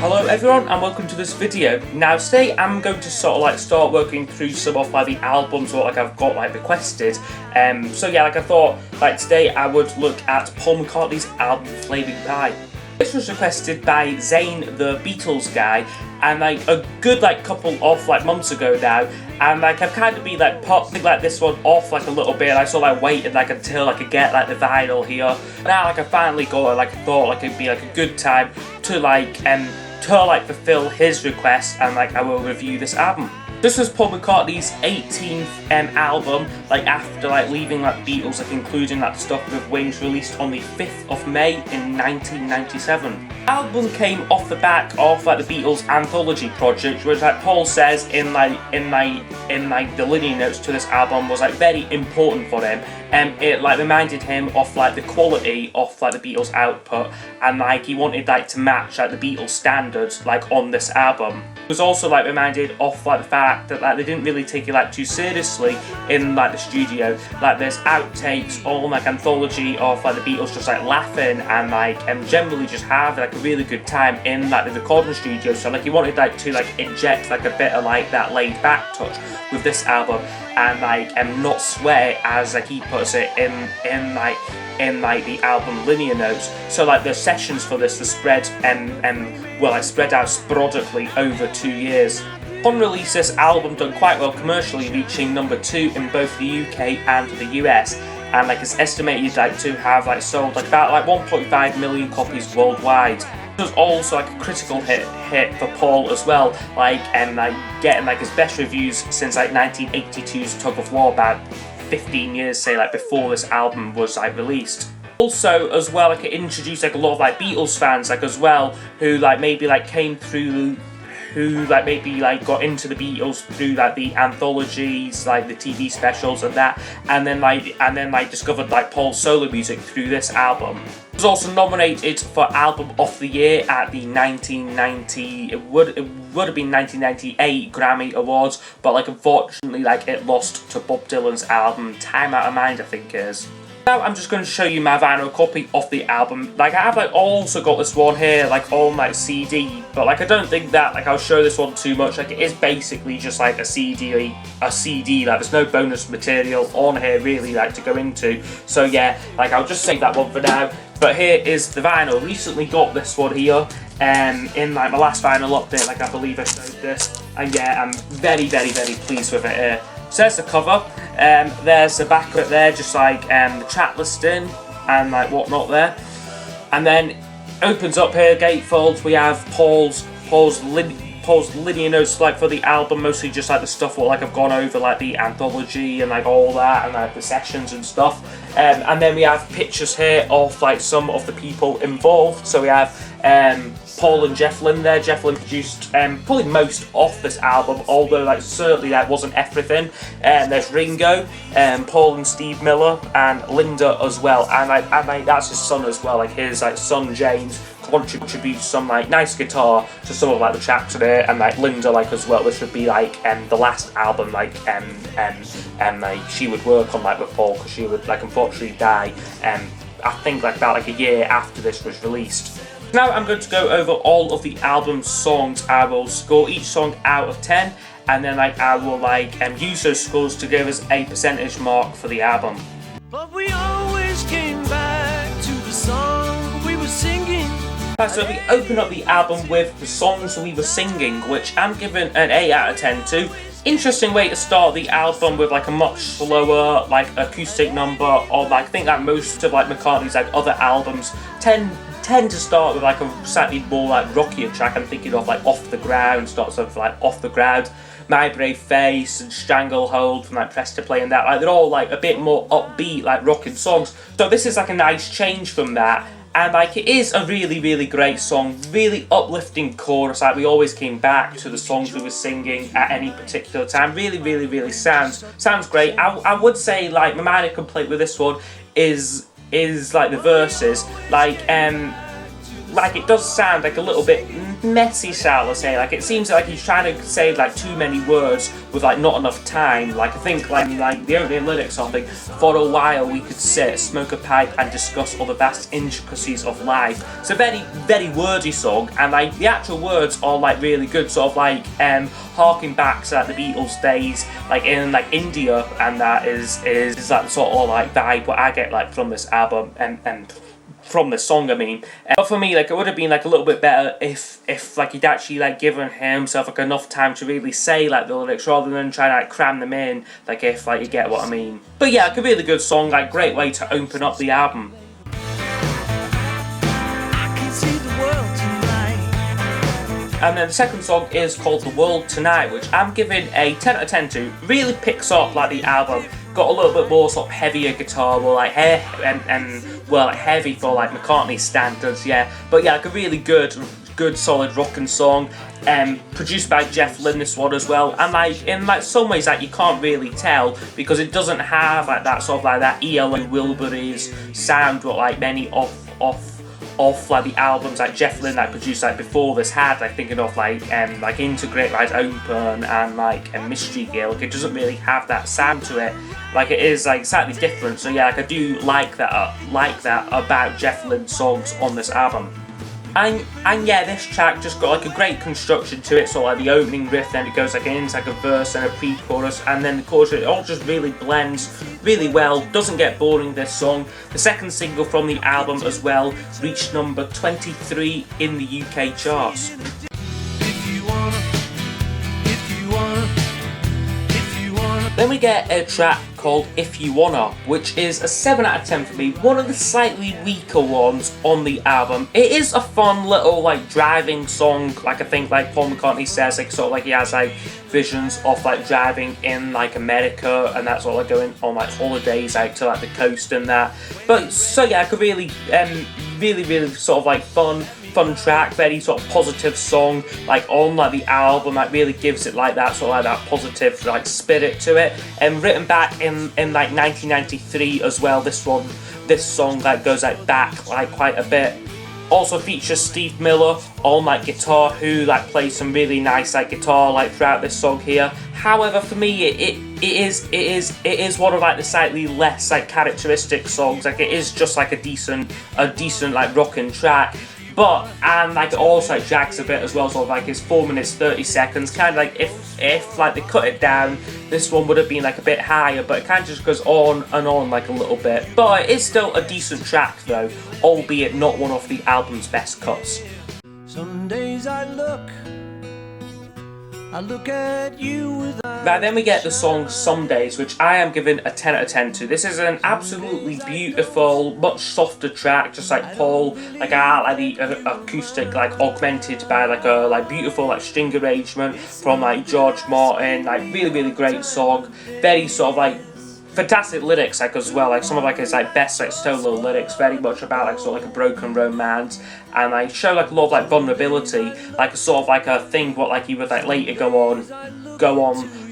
Hello everyone and welcome to this video. Now today I'm going to start working through some of the albums what I've got requested. So yeah, I thought today I would look at Paul McCartney's album Flaming Pie. This was requested by Zane the Beatles guy, and a good couple of months ago now, and I've kind of been popping this one off a little bit. I sort waited until I could get the vinyl here. Now I finally got it. I thought it'd be a good time to fulfill his request, and I will review this album. This was Paul McCartney's 18th album, after leaving the Beatles, including stuff with Wings, released on the 5th of May in 1997. The album came off the back of the Beatles anthology project, which Paul says in the liner notes to this album was very important for him. It reminded him of the quality of the Beatles output, and he wanted to match the Beatles standards on this album. He was also reminded of the fact that they didn't really take it too seriously in the studio. There's outtakes on anthology of the Beatles just laughing and generally just have a really good time in the recording studio. So he wanted to inject a bit of that laid back touch with this album, and not swear, as he puts it in the album linear notes. So the sessions for this were spread spread out sporadically over 2 years. Upon release, this album done quite well commercially, reaching number 2 in both the UK and the US, and it's estimated to have sold about 1.5 million copies worldwide. It was also a critical hit for Paul as well, getting his best reviews since 1982's Tug of War, about 15 years say before this album was released. Also as well, it introduced a lot of Beatles fans as well, who maybe came through, who maybe got into the Beatles through the anthologies, the TV specials and that, and then discovered Paul's solo music through this album. It was also nominated for Album of the Year at the 1998 Grammy Awards, but unfortunately it lost to Bob Dylan's album Time Out of Mind, I think it is. Now I'm just going to show you my vinyl copy of the album. I have also got this one here on CD, but I don't think that I'll show this one too much. It is basically just a CD. There's no bonus material on here really to go into. So yeah, I'll just save that one for now. But here is the vinyl. Recently got this one here in my last vinyl update. I believe I showed this, and yeah, I'm very pleased with it here. So there's the cover, there's the back of it there, just the track listing and whatnot there, and then opens up here, gatefolds. We have Paul's linear notes for the album, mostly just the stuff what I've gone over, the anthology and all that, and the sessions and stuff, and then we have pictures here of some of the people involved. So we have Paul and Jeff Lynne there. Jeff Lynne produced probably most of this album, although certainly that wasn't everything. There's Ringo, Paul and Steve Miller, and Linda as well, and that's his son as well. His son James contributes some nice guitar to some of the tracks in it, and Linda as well. This would be the last album she would work on with Paul, because she would unfortunately die I think about a year after this was released. Now I'm going to go over all of the album's songs. I will score each song out of 10, and then I will use those scores to give us a percentage mark for the album. But we always came back to the song we were singing. So we open up the album with the songs we were singing, which I'm giving an 8 out of 10 to. Interesting way to start the album with a much slower acoustic number, or I think that most of McCartney's other albums tend to start with a slightly more rockier track. I'm thinking of Off the Ground, starts off Off the Ground, My Brave Face and Stranglehold from Press to Play, and that they're all a bit more upbeat rocking songs. So this is a nice change from that. And it is a really great song, really uplifting chorus. We always came back to the songs we were singing at any particular time. Really sounds great. I would say my minor complaint with this one is the verses. It does sound a little bit messy, shall I say. Like, it seems like he's trying to say like too many words with like not enough time. Like, I think like the opening lyrics are like, for a while we could sit, smoke a pipe and discuss all the vast intricacies of life. It's a very, very wordy song, and like the actual words are like really good, sort of like harking back to like the Beatles days, like in like India, and that is like the sort of like vibe what I get like from this album and from the song, I mean. But for me, like, it would have been like a little bit better if like he'd actually like given himself like enough time to really say like the lyrics rather than trying to like cram them in, like, if like you get what I mean. But yeah, like a really good song, like great way to open up the album. And then the second song is called The World Tonight, which I'm giving a 10 out of 10 to. Really picks up like the album, got a little bit more sort of heavier guitar, well, like well, like heavy for like McCartney standards, yeah. But yeah, like a really good solid rockin' song. Produced by Jeff Lynne, this one as well, and like in like some ways like you can't really tell because it doesn't have like that sort of like that ELO Wilburys sound what like many off like the albums like Jeff Lynne like produced like before this had, like thinking of like Integrate, like Open and like Mystery Gear. Like, it doesn't really have that sound to it. Like, it is like slightly different. So yeah, like I do like that about Jeff Lynne's songs on this album. And yeah, this track just got like a great construction to it, so like the opening riff, then it goes like into like a verse and a pre-chorus, and then the chorus. It all just really blends really well, doesn't get boring, this song. The second single from the album as well reached number 23 in the UK charts. Then we get a track called If You Wanna, which is a 7 out of 10 for me, one of the slightly weaker ones on the album. It is a fun little like driving song, like I think like Paul McCartney says, like sort of like he has like visions of like driving in like America and that's all like going on like holidays like to like the coast and that. But so yeah, like a really sort of like fun track, very sort of positive song, like on like the album, like really gives it like that sort of like that positive like spirit to it. And written back in like 1993 as well. This song like goes like back like quite a bit. Also features Steve Miller on like guitar, who like plays some really nice like guitar like throughout this song here. However, for me it is one of like the slightly less like characteristic songs. Like, it is just like a decent like rockin' track. But, and like it also like drags a bit as well, sort of like it's 4 minutes 30 seconds, kind of like if like they cut it down, this one would have been like a bit higher, but it kind of just goes on and on like a little bit. But it is still a decent track though, albeit not one of the album's best cuts. Some days I look at you with Right, then we get the song Some Days, which I am giving a 10 out of 10 to. This is an absolutely beautiful, much softer track, just like Paul, like the acoustic, like augmented by like a like beautiful like string arrangement from like George Martin, like really great song, very sort of like fantastic lyrics like as well, like some of like his like best like solo lyrics, very much about like sort of like a broken romance, and like show like a lot of like vulnerability, like a sort of like a thing what like he would like later go on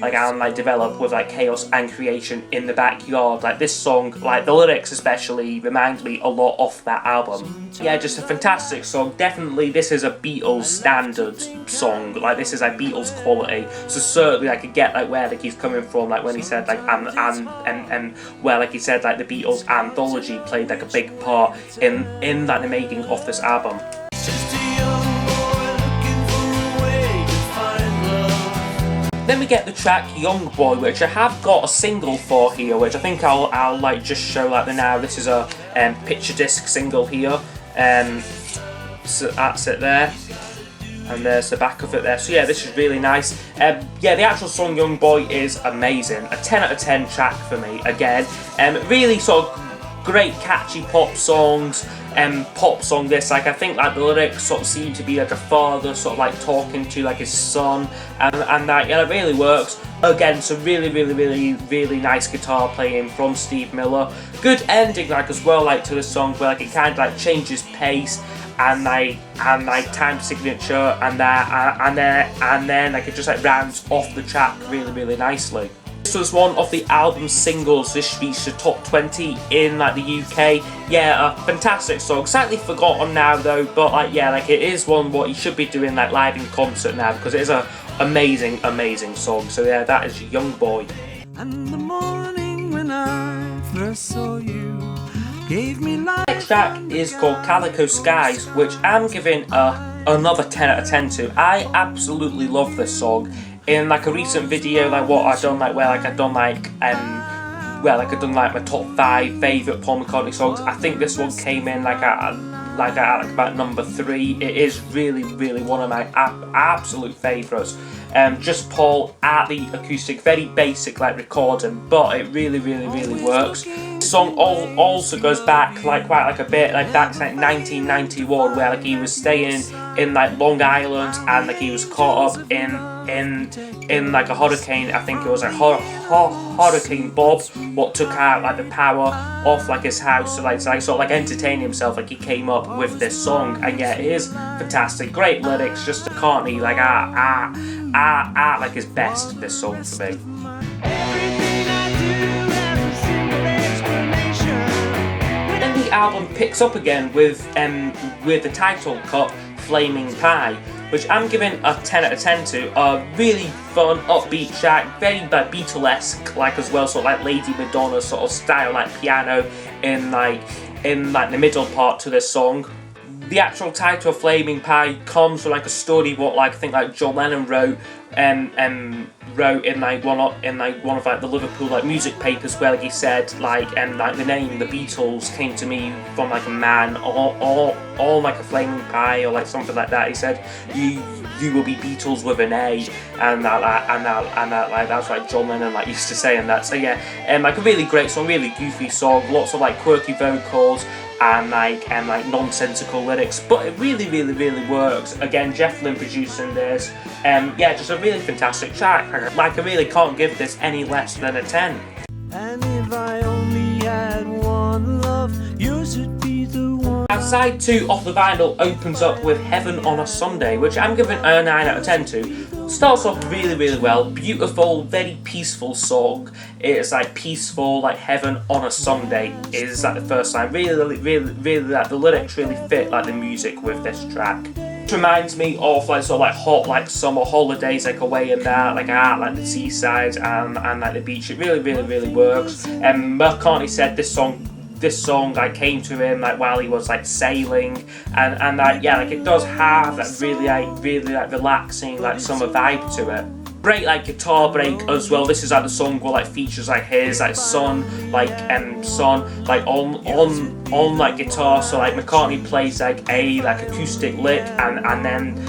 like and like develop with like chaos and creation in the backyard. Like, this song, like the lyrics especially, remind me a lot of that album. Yeah, just a fantastic song. Definitely this is a Beatles standard song, like this is like Beatles quality, so certainly I could get like where like he's coming from, like when he said like and where like he said like the Beatles anthology played like a big part in like the making of this album. Then we get the track Young Boy, which I have got a single for here, which I think I'll like just show like the now. This is a picture disc single here, so that's it there, and there's the back of it there. So yeah, this is really nice. Yeah, the actual song Young Boy is amazing. A 10 out of 10 track for me again. Really sort of great catchy pop songs. Pop song this, like I think like the lyrics sort of seem to be like a father sort of like talking to like his son, and that, yeah, it really works. Again, some really nice guitar playing from Steve Miller. Good ending like as well, like to the song, where like it kind of like changes pace and like time signature and that and then like it just like rounds off the track really nicely. This This was one of the album's singles. This reached the top 20 in like the UK. Yeah, a fantastic song. Slightly forgotten now though, but like yeah, like it is one what you should be doing like live in concert now because it is a amazing song. So yeah, that is Young Boy. And the morning when I first saw you gave me life. Next track is called Calico Skies, which I'm giving another 10 out of 10 to. I absolutely love this song. In like a recent video, like what I've done, like where like I've done like I've done like my top 5 favourite Paul McCartney songs. I think this one came in like about number 3. It is really one of my absolute favourites. Just Paul at the acoustic, very basic like recording, but it really works. The song also goes back like quite like a bit like back to like 1991, where like he was staying in like Long Island and like he was caught up in like a hurricane. I think it was like Hurricane Bob, what took out like the power off like his house, so like sort of like entertain himself. Like he came up with this song, and yeah, it is fantastic. Great lyrics, just McCartney like like his best. This song for me. Then the album picks up again with the title cut Flaming Pie, which I'm giving a 10 out of 10 to. A really fun, upbeat track, very like Beatlesque, like as well, sort of like Lady Madonna sort of style, like piano in the middle part to this song. The actual title of Flaming Pie comes from like a story what like I think like John Lennon wrote wrote in like one of like the Liverpool like music papers, where like he said like like the name the Beatles came to me from like a man or like a flaming pie or like something like that. He said you will be Beatles with an A, and that's like John Lennon like used to say, and that. So yeah, like a really great song, really goofy song, lots of like quirky vocals and like nonsensical lyrics, but it really works. Again, Jeff Lynne producing this. Yeah, just a really fantastic track. Like I really can't give this any less than a 10. And if I only had one love, yours would be the one. Now, side 2 of the vinyl opens up with Heaven on a Sunday, which I'm giving a 9 out of 10 to. Starts off really well, beautiful, very peaceful song. It's like peaceful, like heaven on a Sunday is like the first line. Really like the lyrics really fit like the music with this track. It reminds me of like sort of like hot like summer holidays, like away in that like like the seaside and like the beach. It really works. McCartney said this song like came to him like while he was like sailing, and like yeah, like it does have that really relaxing like summer vibe to it. Great like guitar break as well. This is like the song where like features like his like son like on like guitar. So like McCartney plays like a like acoustic lick, and then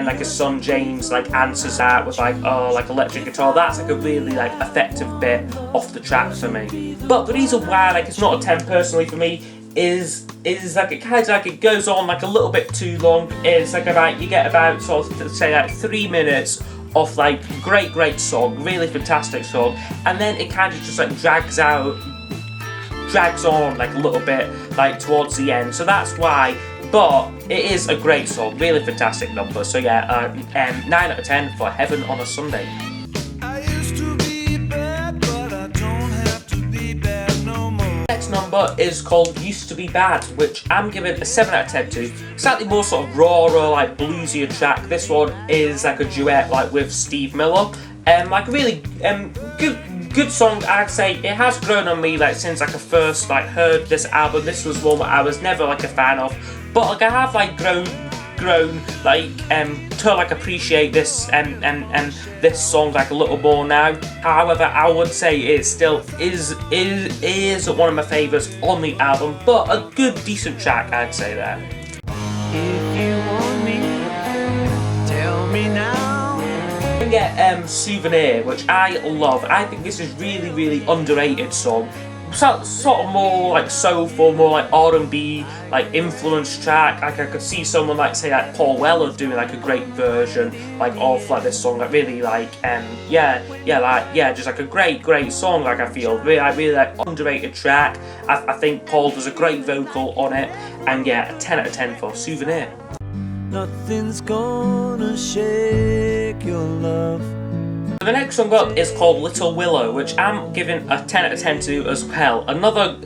like his son James like answers that with like like electric guitar. That's like a really like effective bit off the track for me. But the reason why like it's not a 10 personally for me is like it kind of like it goes on like a little bit too long. It's like you get about sort of say like 3 minutes of like great song, really fantastic song, and then it kind of just like drags on like a little bit like towards the end. So that's why, but it is a great song, really fantastic number. So yeah, 9 out of 10 for Heaven on a Sunday. I used to be bad, but I don't have to be bad no more. Next number is called Used to Be Bad, which I'm giving a 7 out of 10 to. Slightly more sort of rawer, like bluesier track. This one is like a duet like with Steve Miller. Like a really good song. I'd say it has grown on me like since like I first like heard this album. This was one that I was never like a fan of, but like I have like grown like to like appreciate this this song like a little more now. However, I would say it still is one of my favourites on the album, but a good decent track, I'd say there. If you want me, tell me now. We get Souvenir, which I love. I think this is really underrated song. Sort of more like soulful, more like R&B, like influence track. Like I could see someone like say like Paul Weller doing like a great version like of like this song. Like really like just like a great song. Like I feel really like underrated track. I think Paul does a great vocal on it, and yeah, a 10 out of 10 for Souvenir. Nothing's gonna shake your love. The next song up is called Little Willow, which I'm giving a 10 out of 10 to as well. Another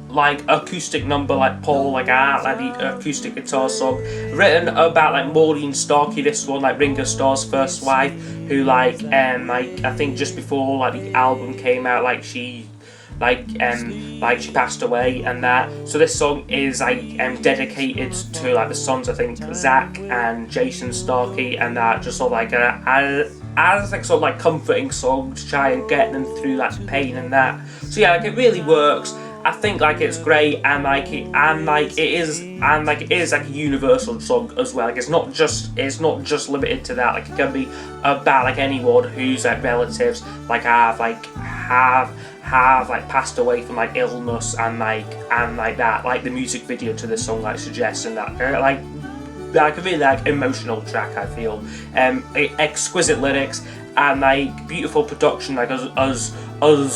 like acoustic number, like Paul, like the acoustic guitar song, written about like Maureen Starkey. This one, like Ringo Starr's first wife, who like I think just before like the album came out, like she passed away and that. So this song is like dedicated to like the sons, I think Zach and Jason Starkey, and that just sort of like as like sort of like comforting song to try and get them through like the pain and that. So yeah, like it really works. I think like it's great, and it is like a universal song as well. Like it's not just limited to that. Like it can be about like anyone whose like relatives like have passed away from like illness and that. Like the music video to this song like suggests, and that like a really like emotional track, I feel. Exquisite lyrics and like beautiful production, like as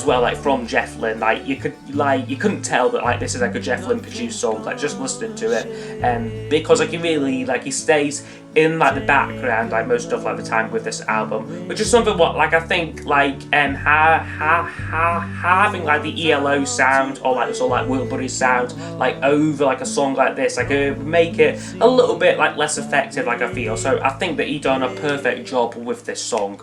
well, like from Jeff Lynne. Like you couldn't tell that like this is like a Jeff Lynne produced song, like just listening to it, because like he stays in like the background like most of like the time with this album, which is something what like I think like having like the ELO sound or like this or like Wilbury sound like over like a song like this, like it would make it a little bit like less effective, like I feel. So I think that he done a perfect job with this song.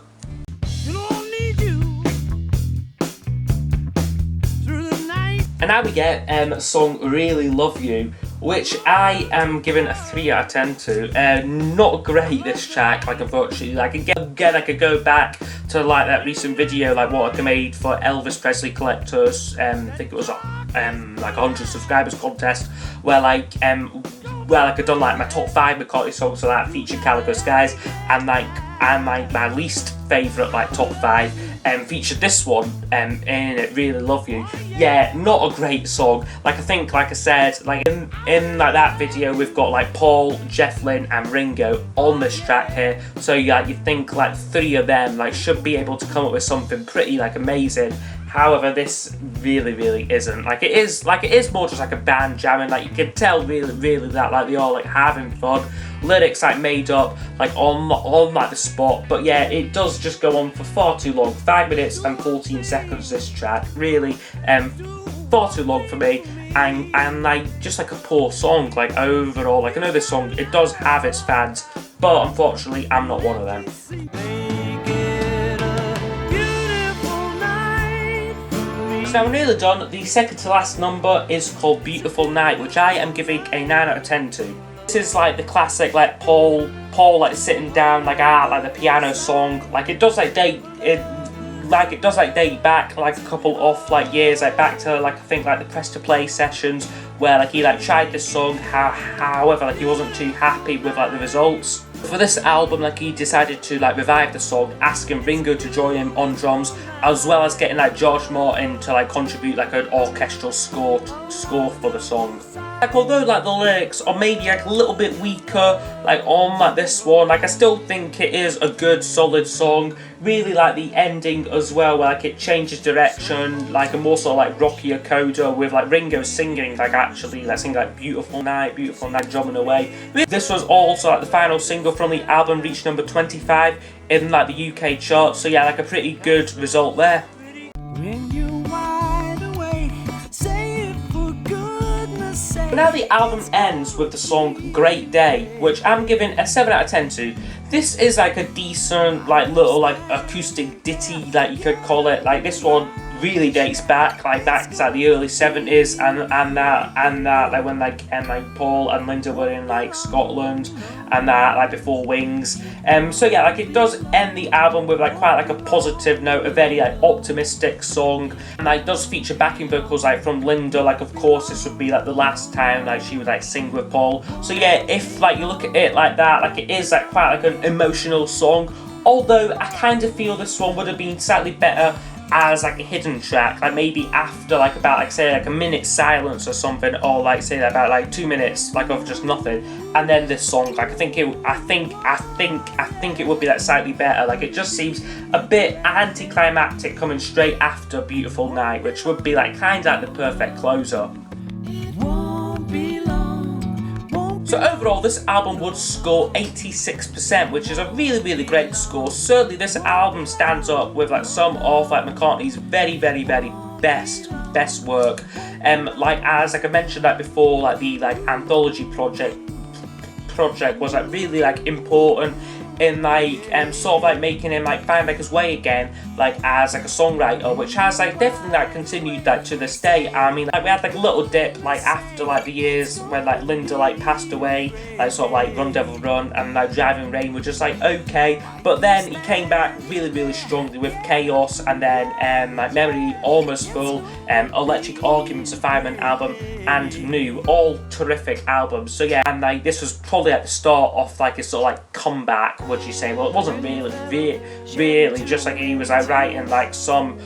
And now we get song Really Love You, which I am giving a 3 out of 10 to. Not great, this track, like unfortunately. Like again I could go back to like that recent video, like what I made for Elvis Presley Collectors, I think it was like 100 subscribers contest, where like I'd done like my top 5 McCartney songs, so that featured Calico Skies, and my least favourite like top 5 featured this one in it, Really Love You. Yeah, not a great song. Like I think, like I said, like in like that video we've got like Paul, Jeff Lynne and Ringo on this track here, so yeah, you think like 3 of them like should be able to come up with something pretty like amazing. However, this really isn't. Like it is more just like a band jamming. Like you can tell really that like they are like having fun. Lyrics like made up like on like the spot, but yeah, it does just go on for far too long. 5 minutes and 14 seconds this track, really far too long for me, and like just like a poor song like overall. Like I know this song, it does have its fans, but unfortunately I'm not one of them. Now we're nearly done. The second to last number is called Beautiful Night, which I am giving a 9 out of 10 to. This is like the classic like Paul like sitting down like the piano song. Like it does like date back like a couple of like years, like back to like I think like the Press to Play sessions, where like he like tried this song, however like he wasn't too happy with like the results. For this album, like he decided to like revive the song, asking Ringo to join him on drums, as well as getting like George Martin to like contribute like an orchestral score for the song. Like although like the lyrics are maybe like a little bit weaker like on like this one, like I still think it is a good solid song. Really like the ending as well, where like it changes direction, like a more sort of like rockier coda with like Ringo singing like actually like singing like Beautiful Night, drumming away. This was also like the final single from the album, reached number 25 in like the UK charts, so yeah, like a pretty good result there. When you're wide awake, say it for goodness sake. But now the album ends with the song Great Day, which I'm giving a 7 out of 10 to. This is like a decent like little like acoustic ditty, like you could call it. Like this one really dates back to like the early 70s and that like when like Paul and Linda were in like Scotland and that like before Wings. So yeah, like it does end the album with like quite like a positive note, a very like optimistic song, and like does feature backing vocals like from Linda. Like of course this would be like the last time like she would like sing with Paul. So yeah, if like you look at it like that, like it is like quite like an emotional song, although I kind of feel this one would have been slightly better as like a hidden track, like maybe after like about like say like a minute's silence or something, or like say about like 2 minutes like of just nothing, and then this song. Like I think it would be like slightly better. Like it just seems a bit anticlimactic coming straight after Beautiful Night, which would be like kind of like the perfect closer. Won't be long, won't So overall, this album would score 86%, which is a really, really great score. Certainly, this album stands up with like some of like McCartney's very, very, very best work. Like as I mentioned like before, like the like anthology project was like really like important in like sort of like making him like find like his way again, like as like a songwriter, which has like definitely like continued like to this day. I mean, like we had like a little dip like after like the years when like Linda like passed away, like sort of like Run Devil Run and like Driving Rain were just like okay, but then he came back really, really strongly with Chaos, and then like Memory Almost Full, Electric Arguments, a 5-man album, and New, all terrific albums. So yeah, and like this was probably at the start of like his sort of like comeback, would you say? Well, it wasn't really, just like he was like writing like some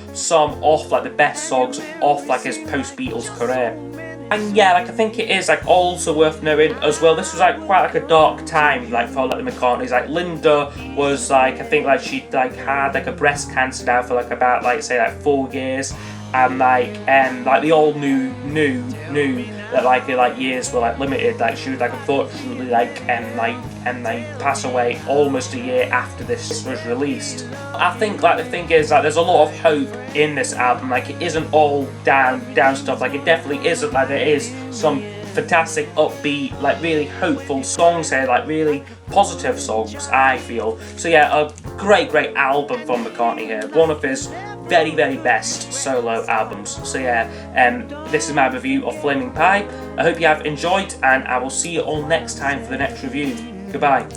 off like the best songs off like his post-Beatles career. And yeah, like I think it is like also worth knowing as well, this was like quite like a dark time like for like the McCartneys. Like Linda was like, I think like she like had like a breast cancer now for like about like say like 4 years, and like they all knew that like years were like limited. Like she would like unfortunately like pass away almost a year after this was released. I think like the thing is like there's a lot of hope in this album. Like it isn't all down stuff. Like it definitely isn't. Like there is some fantastic upbeat, like really hopeful songs here, like really positive songs, I feel. So yeah, a great album from McCartney here. One of his very best solo albums. So yeah, this is my review of Flaming Pie. I hope you have enjoyed, and I will see you all next time for the next review. Goodbye.